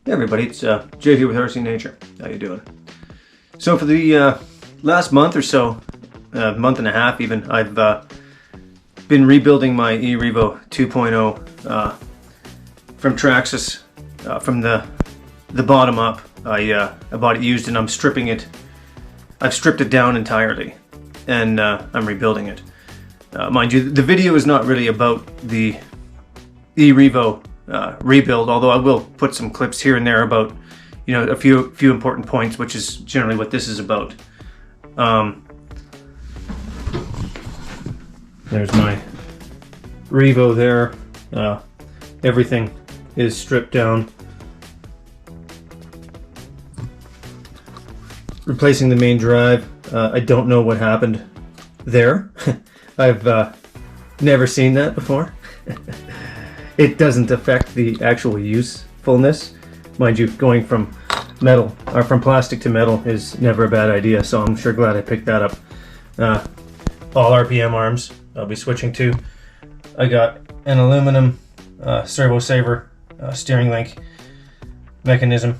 Hey everybody, it's Jay here with RC Nature. How you doing? So for the last month or so, month and a half even, I've been rebuilding my Revo 2.0 from Traxxas, from the bottom up. I bought it used and I'm stripping it. I've stripped it down entirely and I'm rebuilding it. Mind you, the video is not really about the Revo rebuild, although I will put some clips here and there about, you know, a few important points, which is generally what this is about. There's my Revo there. Everything is stripped down. Replacing the main drive. I don't know what happened there. I've never seen that before. It doesn't affect the actual usefulness. Mind you, going from metal or from plastic to metal is never a bad idea, so I'm sure glad I picked that up. All RPM arms I'll be switching to. I got an aluminum servo saver steering link mechanism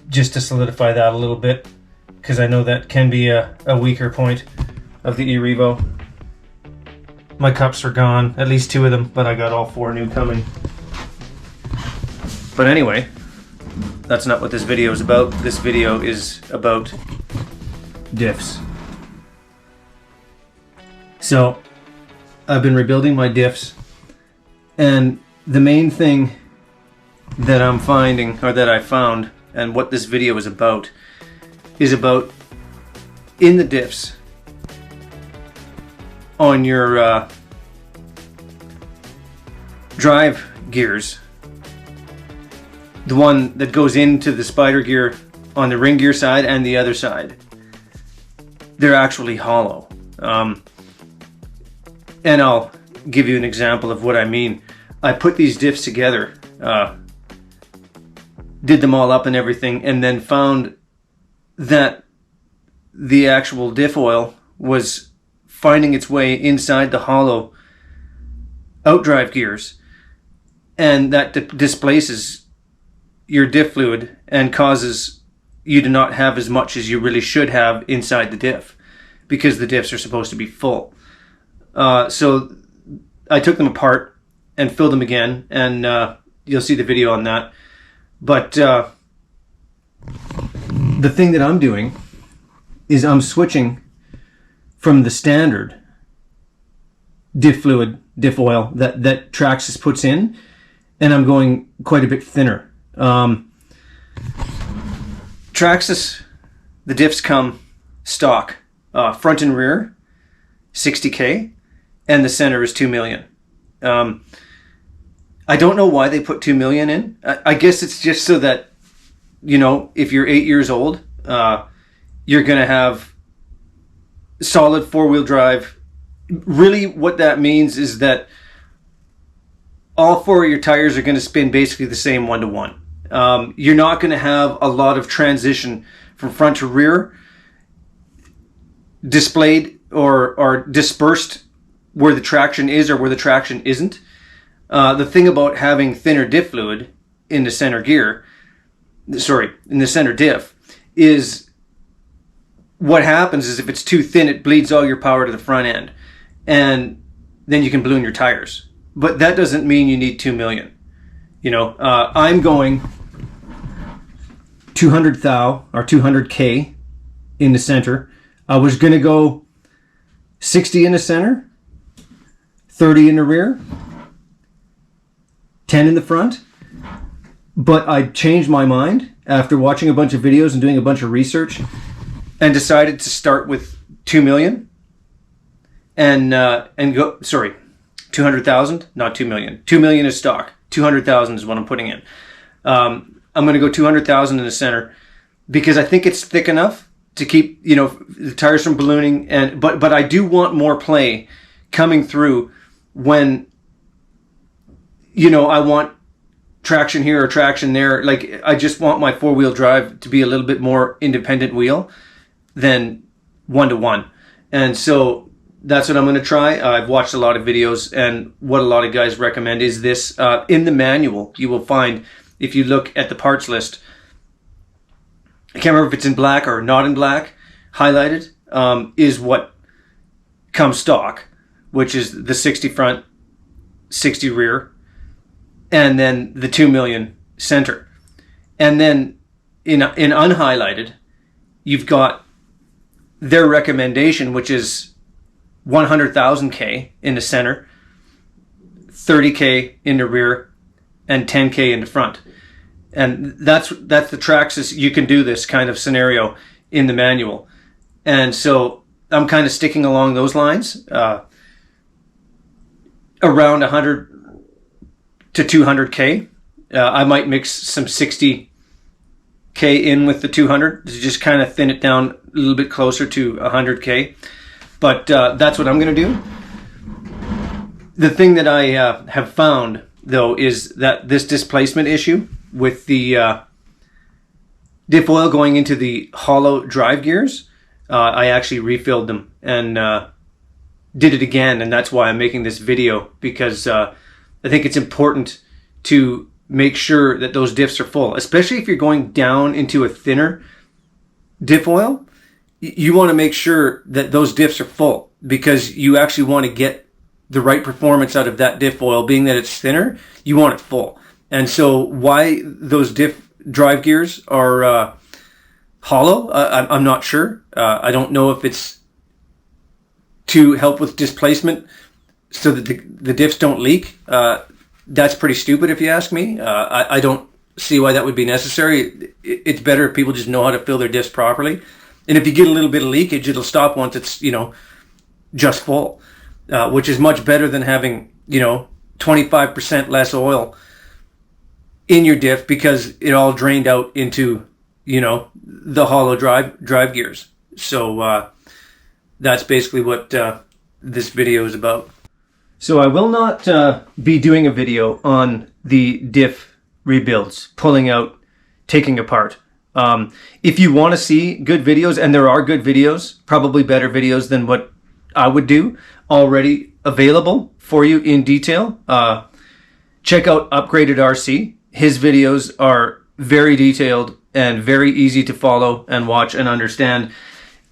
just to solidify that a little bit, because I know that can be a weaker point of the Revo. My cups are gone, at least 2 of them, but I got all 4 new coming. But anyway, that's not what this video is about. This video is about diffs. So, I've been rebuilding my diffs, and the main thing that I'm finding, or that I found, and what this video is about in the diffs, on your drive gears, the one that goes into the spider gear on the ring gear side and the other side, they're actually hollow. And I'll give you an example of what I mean. I put these diffs together, did them all up and everything, and then found that the actual diff oil was finding its way inside the hollow outdrive gears, and that displaces your diff fluid and causes you to not have as much as you really should have inside the diff, because the diffs are supposed to be full. So I took them apart and filled them again, and you'll see the video on that. But the thing that I'm doing is I'm switching from the standard diff fluid, diff oil that Traxxas puts in, and I'm going quite a bit thinner. Traxxas, the diffs come stock, front and rear, 60K, and the center is 2 million. I don't know why they put 2 million in. I guess it's just so that, you know, if you're 8 years old, you're gonna have solid 4-wheel drive. Really what that means is that all 4 of your tires are going to spin basically the same 1-to-1. You're not going to have a lot of transition from front to rear displayed or dispersed where the traction is or where the traction isn't. The thing about having thinner diff fluid in the center gear, in the center diff, is what happens is if it's too thin, it bleeds all your power to the front end, and then you can balloon your tires. But that doesn't mean you need 2 million. You know, I'm going 200 thou or 200K in the center. I was going to go 60 in the center, 30 in the rear, 10 in the front. But I changed my mind after watching a bunch of videos and doing a bunch of research, and decided to start with 2 million and go, 200,000, not 2 million. 2 million is stock. 200,000 is what I'm putting in. I'm going to go 200,000 in the center because I think it's thick enough to keep, you know, the tires from ballooning, but I do want more play coming through when, you know, I want traction here or traction there. Like, I just want my 4-wheel drive to be a little bit more independent wheel than 1-to-1. And so that's what I'm going to try. I've watched a lot of videos, and what a lot of guys recommend is this. In the manual, you will find if you look at the parts list, I can't remember if it's in black or not in black, highlighted, is what comes stock, which is the 60 front, 60 rear, and then the 2 million center. And then in unhighlighted, you've got their recommendation, which is 100,000 K in the center, 30K in the rear, and 10K in the front. And that's the Traxxas. You can do this kind of scenario in the manual. And so I'm kind of sticking along those lines, around 100 to 200K. I might mix some 60K in with the 200 to just kind of thin it down a little bit closer to 100K. But that's what I'm going to do. The thing that I have found, though, is that this displacement issue with the diff oil going into the hollow drive gears, I actually refilled them and did it again, and that's why I'm making this video, because I think it's important to make sure that those diffs are full, especially if you're going down into a thinner diff oil. You want to make sure that those diffs are full, because you actually want to get the right performance out of that diff oil. Being that it's thinner, you want it full. And so why those diff drive gears are hollow, I'm not sure. I don't know if it's to help with displacement so that the diffs don't leak. That's pretty stupid if you ask me. I don't see why that would be necessary. It's better if people just know how to fill their diffs properly. And if you get a little bit of leakage, it'll stop once it's, just full, which is much better than having, 25% less oil in your diff because it all drained out into, the hollow drive gears. So that's basically what this video is about. So I will not be doing a video on the diff rebuilds, pulling out, taking apart. If you want to see good videos, and there are good videos, probably better videos than what I would do, already available for you in detail, check out Upgraded RC. His videos are very detailed and very easy to follow and watch and understand.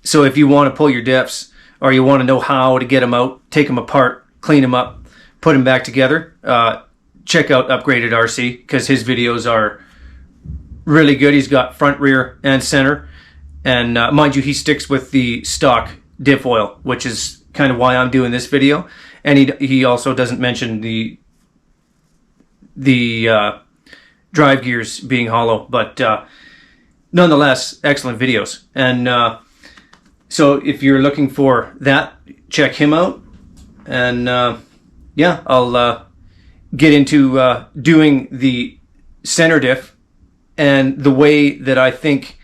So if you want to pull your diffs, or you want to know how to get them out, take them apart, clean them up, put them back together, check out Upgraded RC, because his videos are really good. He's got front, rear, and center. And mind you, he sticks with the stock diff oil, which is kind of why I'm doing this video. And he also doesn't mention the drive gears being hollow, but nonetheless, excellent videos. And so if you're looking for that, check him out. And yeah, I'll get into doing the center diff and the way that I think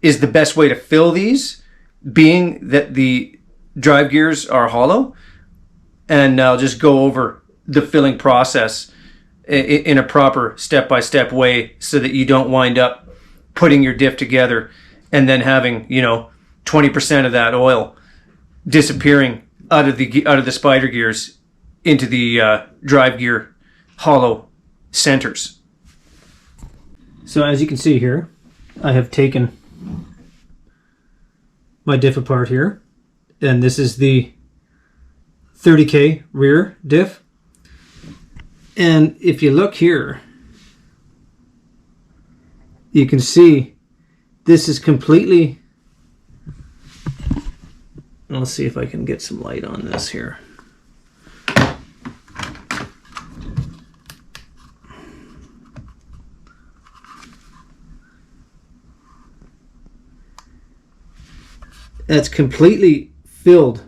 is the best way to fill these, being that the drive gears are hollow. And I'll just go over the filling process in a proper step-by-step way, so that you don't wind up putting your diff together and then having 20% of that oil disappearing out of the spider gears into the drive gear hollow centers. So as you can see here, I have taken my diff apart here, and this is the 30K rear diff. And if you look here, you can see this is completely, let's see if I can get some light on this here. That's completely filled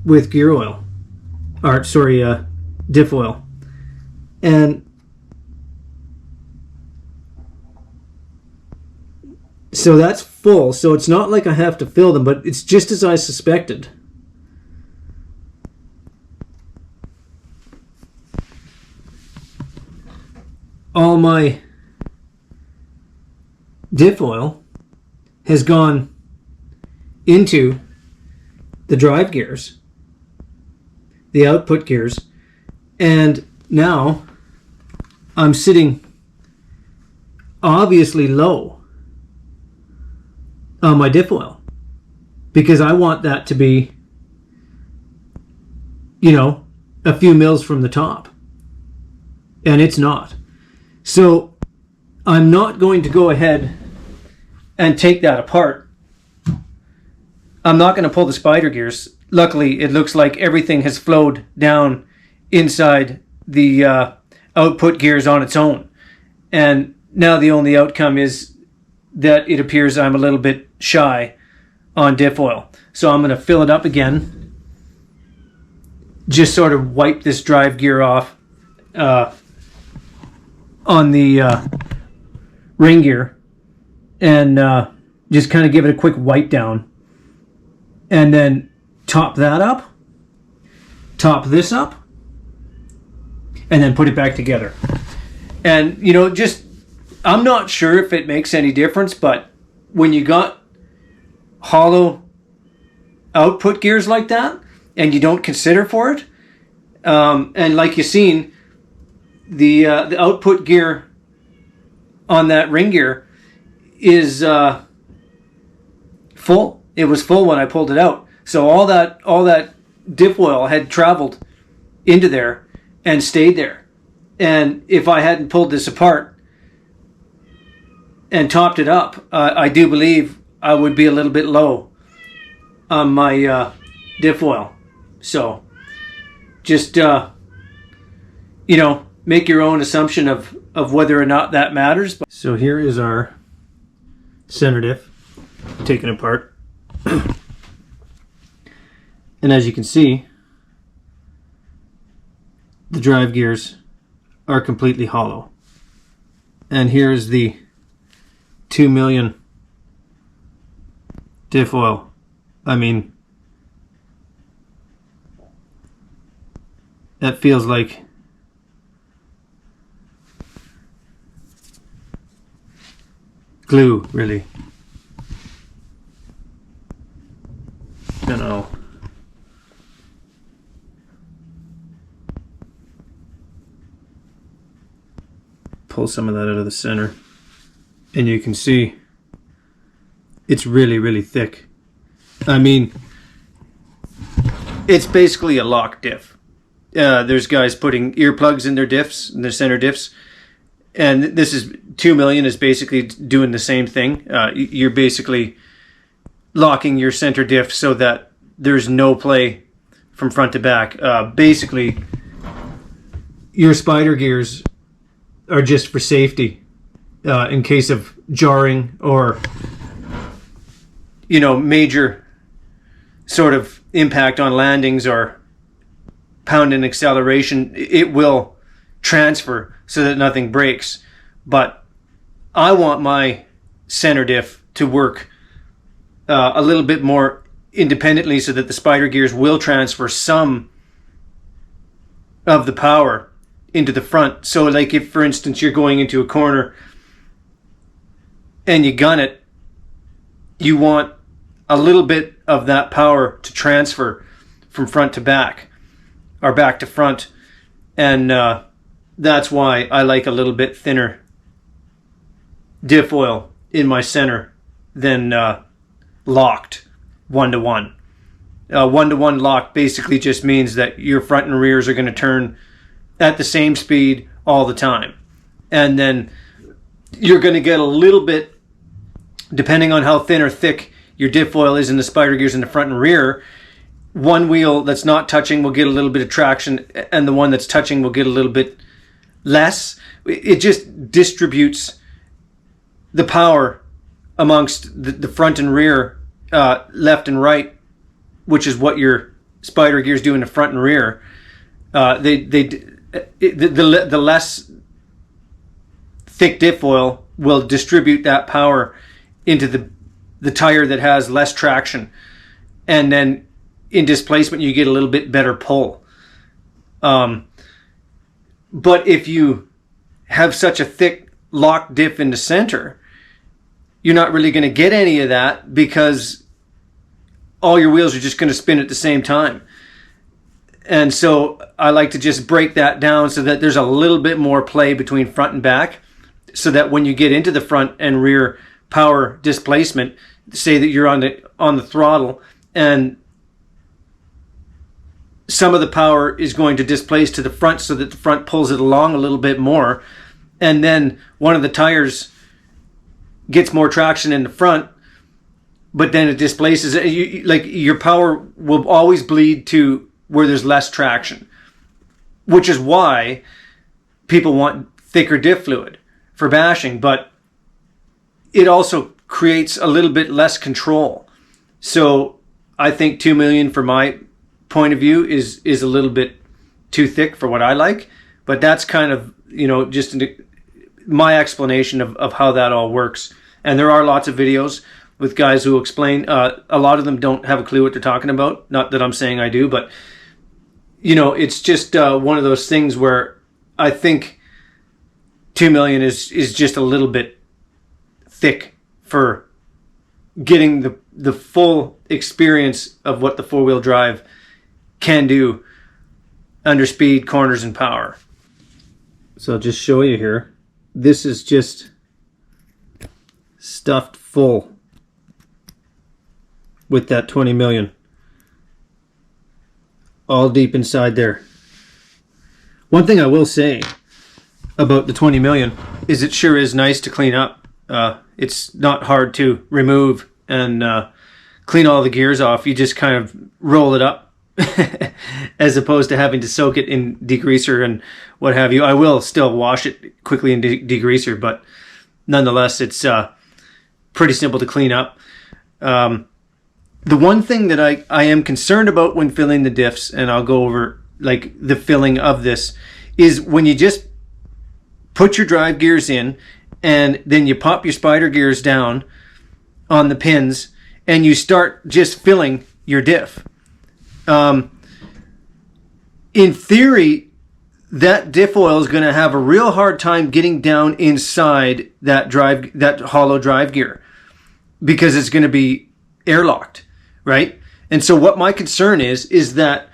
with gear oil, or sorry, diff oil. And so that's full, so it's not like I have to fill them, but it's just as I suspected. All my diff oil has gone into the drive gears, the output gears, and now I'm sitting obviously low on my diff oil because I want that to be, you know, a few mils from the top, and it's not. So I'm not going to go ahead and take that apart. I'm not going to pull the spider gears. Luckily, it looks like everything has flowed down inside the output gears on its own. And now the only outcome is that it appears I'm a little bit shy on diff oil. So I'm going to fill it up again. Just sort of wipe this drive gear off on the ring gear. And just kind of give it a quick wipe down. And then top that up. Top this up. And then put it back together. And, you know, just, I'm not sure if it makes any difference, but when you got hollow output gears like that, and you don't consider for it, and like you've seen, the output gear on that ring gear is full. It was full when I pulled it out. So all that diff oil had traveled into there and stayed there. And if I hadn't pulled this apart and topped it up, I do believe I would be a little bit low on my diff oil. So just, you know, make your own assumption of whether or not that matters. So here is our center diff taken apart. And as you can see, the drive gears are completely hollow. And here's the 2 million diff oil. I mean, that feels like glue, really. And I'll pull some of that out of the center, and you can see it's really, really thick. I mean, it's basically a lock diff. There's guys putting earplugs in their diffs, in their center diffs, and this is 2 million is basically doing the same thing. You're basically locking your center diff so that there's no play from front to back. Basically, your spider gears are just for safety, in case of jarring or, you know, major sort of impact on landings or pound and acceleration. It will transfer so that nothing breaks. But I want my center diff to work a little bit more independently so that the spider gears will transfer some of the power into the front. So like if, for instance, you're going into a corner and you gun it, you want a little bit of that power to transfer from front to back or back to front. And that's why I like a little bit thinner diff oil in my center than locked 1-to-1. 1-to-1 lock basically just means that your front and rears are going to turn at the same speed all the time. And then you're going to get a little bit, depending on how thin or thick your diff oil is in the spider gears in the front and rear, one wheel that's not touching will get a little bit of traction and the one that's touching will get a little bit less. It just distributes the power amongst the front and rear, left and right, which is what your spider gears do in the front and rear. The less thick diff oil will distribute that power into the tire that has less traction, and then in displacement you get a little bit better pull. But if you have such a thick lock diff in the center, you're not really going to get any of that because all your wheels are just going to spin at the same time. And so I like to just break that down so that there's a little bit more play between front and back, so that when you get into the front and rear power displacement, say that you're on the throttle and some of the power is going to displace to the front so that the front pulls it along a little bit more, and then one of the tires gets more traction in the front, but then it displaces it. Like, your power will always bleed to where there's less traction, which is why people want thicker diff fluid for bashing, but it also creates a little bit less control. So I think 2 million, for my point of view, is a little bit too thick for what I like, but that's kind of, just my explanation of how that all works. And there are lots of videos with guys who explain. A lot of them don't have a clue what they're talking about. Not that I'm saying I do, but it's just one of those things where I think 2 million is just a little bit thick for getting the full experience of what the four-wheel drive can do under speed, corners, and power. So I'll just show you here. This is just stuffed full with that 20 million. All deep inside there. One thing I will say about the 20 million is it sure is nice to clean up. It's not hard to remove and clean all the gears off. You just kind of roll it up as opposed to having to soak it in degreaser and what have you. I will still wash it quickly in degreaser, but nonetheless, it's pretty simple to clean up. The one thing that I am concerned about when filling the diffs, and I'll go over like the filling of this, is when you just put your drive gears in and then you pop your spider gears down on the pins and you start just filling your diff. In theory, that diff oil is going to have a real hard time getting down inside that hollow drive gear, because it's going to be airlocked, right? And so what my concern is that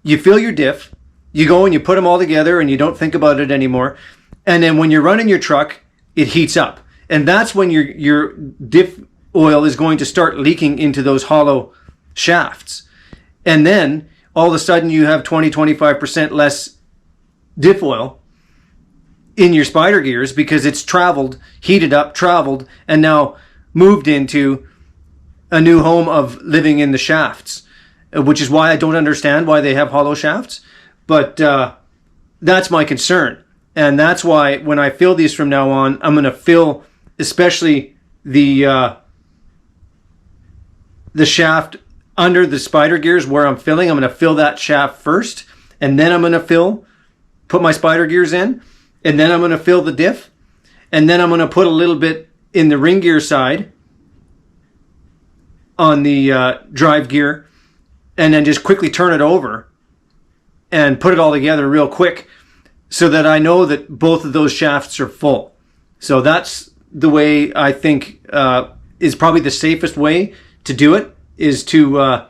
you fill your diff, you go and you put them all together and you don't think about it anymore. And then when you're running your truck, it heats up. And that's when your diff oil is going to start leaking into those hollow shafts. And then all of a sudden you have 20-25% less diff oil in your spider gears because it's heated up, and now moved into a new home of living in the shafts, which is why I don't understand why they have hollow shafts. But that's my concern. And that's why when I fill these from now on, I'm going to fill especially the shaft under the spider gears where I'm filling. I'm going to fill that shaft first, and then I'm going to put my spider gears in, and then I'm going to fill the diff, and then I'm going to put a little bit in the ring gear side on the drive gear, and then just quickly turn it over and put it all together real quick so that I know that both of those shafts are full. So that's the way I think is probably the safest way to do it, is to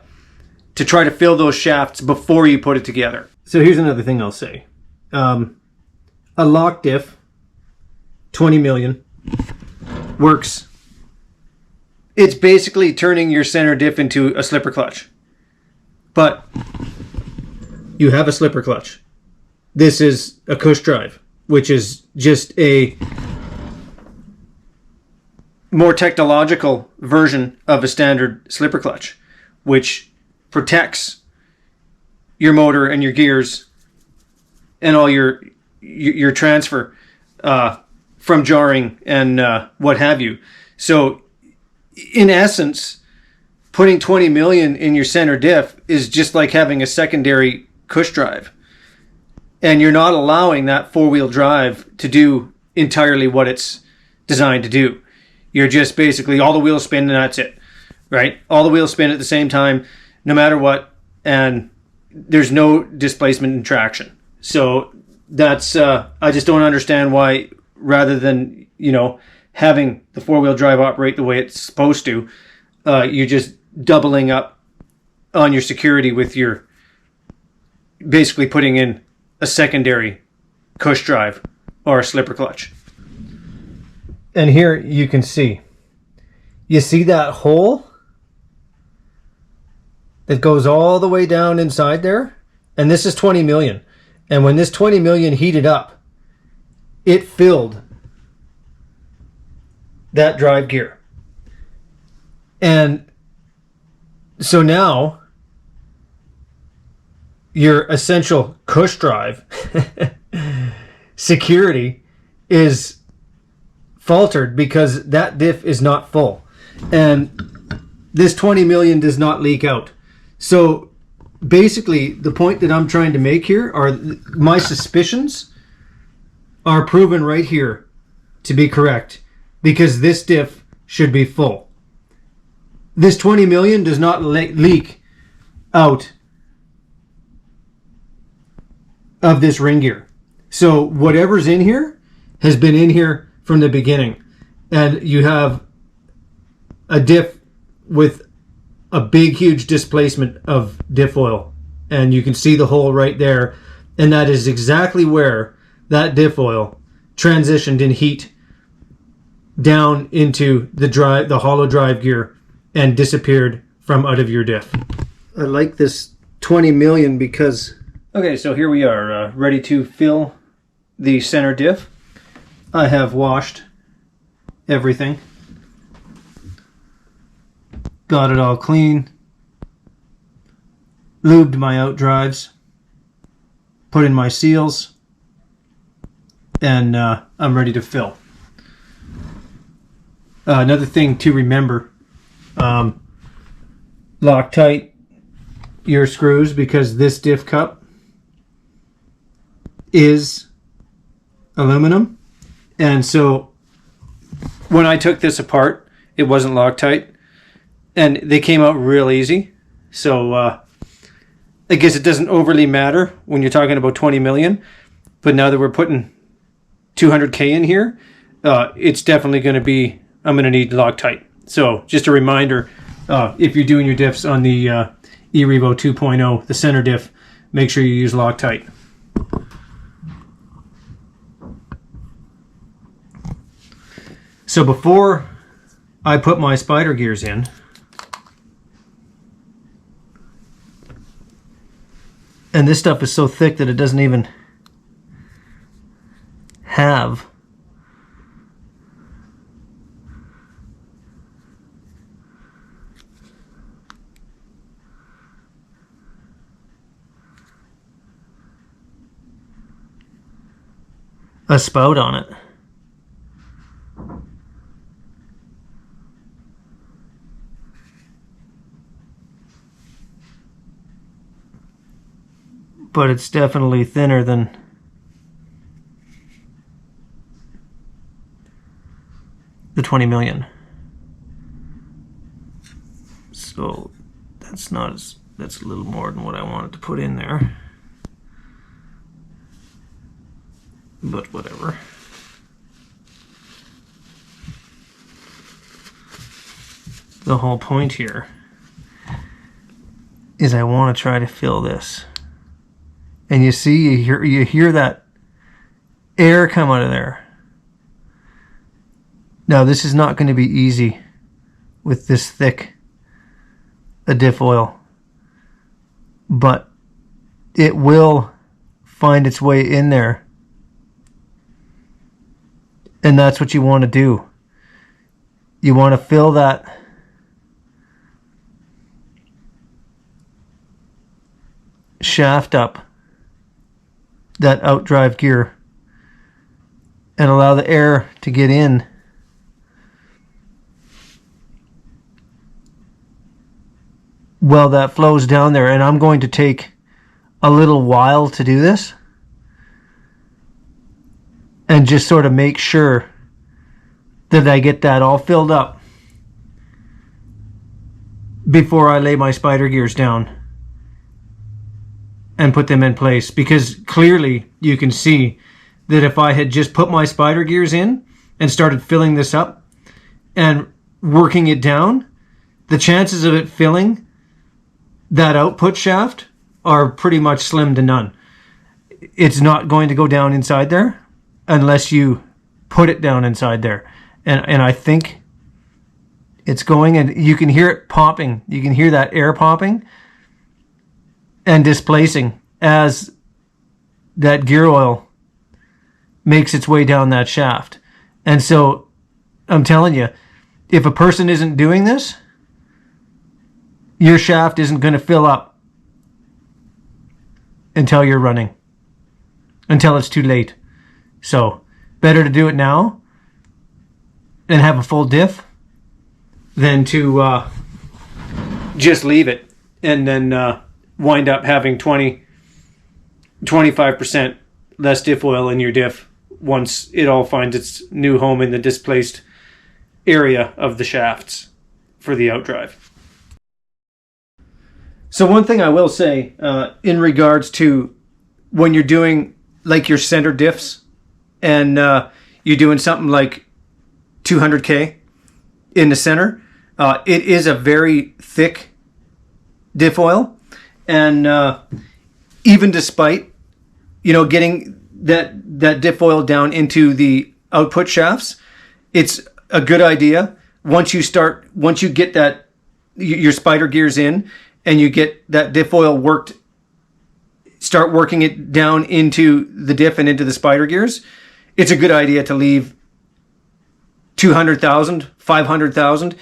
try to fill those shafts before you put it together. So here's another thing I'll say. A lock diff, 20 million, works. It's basically turning your center diff into a slipper clutch. But you have a slipper clutch. This is a cush drive, which is just a more technological version of a standard slipper clutch, which protects your motor and your gears and all your transfer from jarring and what have you. So in essence, putting 20 million in your center diff is just like having a secondary cush drive. And you're not allowing that four-wheel drive to do entirely what it's designed to do. You're just basically all the wheels spin and that's it, right? All the wheels spin at the same time, no matter what, and there's no displacement and traction. So that's, I just don't understand why, rather than, having the four-wheel drive operate the way it's supposed to, you're just doubling up on your security with your basically putting in a secondary cush drive or a slipper clutch. And here you can see. You see that hole that goes all the way down inside there? And this is 20 million. And when this 20 million heated up, it filled that drive gear. And so now your essential cush drive security is faltered because that diff is not full. And this 20 million does not leak out. So basically, the point that I'm trying to make here are my suspicions are proven right here to be correct, because this diff should be full. This 20 million does not leak out of this ring gear. So whatever's in here has been in here from the beginning. And you have a diff with a big, huge displacement of diff oil. And you can see the hole right there. And that is exactly where that diff oil transitioned in heat down into the hollow drive gear and disappeared from out of your diff. I like this 20 million because... Okay, so here we are, ready to fill the center diff. I have washed everything. Got it all clean. Lubed my out drives. Put in my seals. And I'm ready to fill. Another thing to remember, lock tight your screws, because this diff cup is aluminum. And so when I took this apart, it wasn't Loctite, and they came out real easy. So I guess it doesn't overly matter when you're talking about 20 million, but now that we're putting 200K in here, it's definitely going to be, I'm going to need Loctite. So just a reminder, if you're doing your diffs on the Revo 2.0, the center diff, make sure you use Loctite. So before I put my spider gears in, and this stuff is so thick that it doesn't even have a spout on it. But it's definitely thinner than the 20 million. So that's not as, that's a little more than what I wanted to put in there. But whatever. The whole point here is I want to try to fill this. And you see, you hear that air come out of there. Now, this is not going to be easy with this thick a diff oil, but it will find its way in there. And that's what you want to do. You want to fill that shaft up, that outdrive gear, and allow the air to get in. Well, that flows down there, and I'm going to take a little while to do this and just sort of make sure that I get that all filled up before I lay my spider gears down and put them in place, because clearly you can see that if I had just put my spider gears in and started filling this up and working it down, the chances of it filling that output shaft are pretty much slim to none. It's not going to go down inside there unless you put it down inside there. And I think it's going, and you can hear it popping. You can hear that air popping and displacing as that gear oil makes its way down that shaft. And so I'm telling you, if a person isn't doing this, your shaft isn't going to fill up until you're running, until it's too late. So better to do it now and have a full diff than to just leave it and then wind up having 25% less diff oil in your diff once it all finds its new home in the displaced area of the shafts for the outdrive. So one thing I will say in regards to when you're doing like your center diffs and you're doing something like 200K in the center, it is a very thick diff oil. And even despite, getting that diff oil down into the output shafts, it's a good idea once you get that your spider gears in and you get that diff oil worked, start working it down into the diff and into the spider gears. It's a good idea to leave 200,000, 500,000,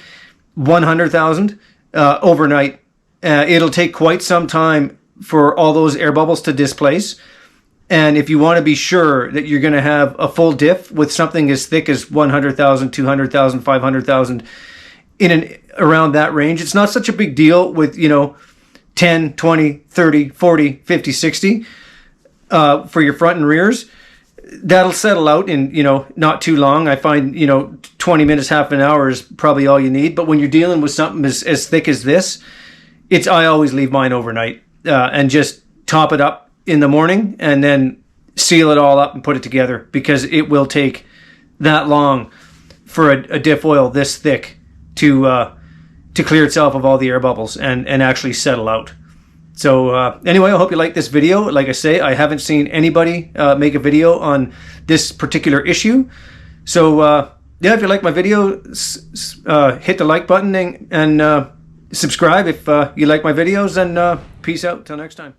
100,000 overnight. It'll take quite some time for all those air bubbles to displace. And if you want to be sure that you're going to have a full diff with something as thick as 100,000, 200,000, 500,000 in and around that range, it's not such a big deal with, 10, 20, 30, 40, 50, 60 for your front and rears. That'll settle out in, not too long. I find, 20 minutes, half an hour is probably all you need. But when you're dealing with something as thick as this, I always leave mine overnight and just top it up in the morning and then seal it all up and put it together, because it will take that long for a diff oil this thick to clear itself of all the air bubbles and actually settle out. So anyway, I hope you like this video. Like I say, I haven't seen anybody make a video on this particular issue. So if you like my video, hit the like button and subscribe if you like my videos, and peace out till next time.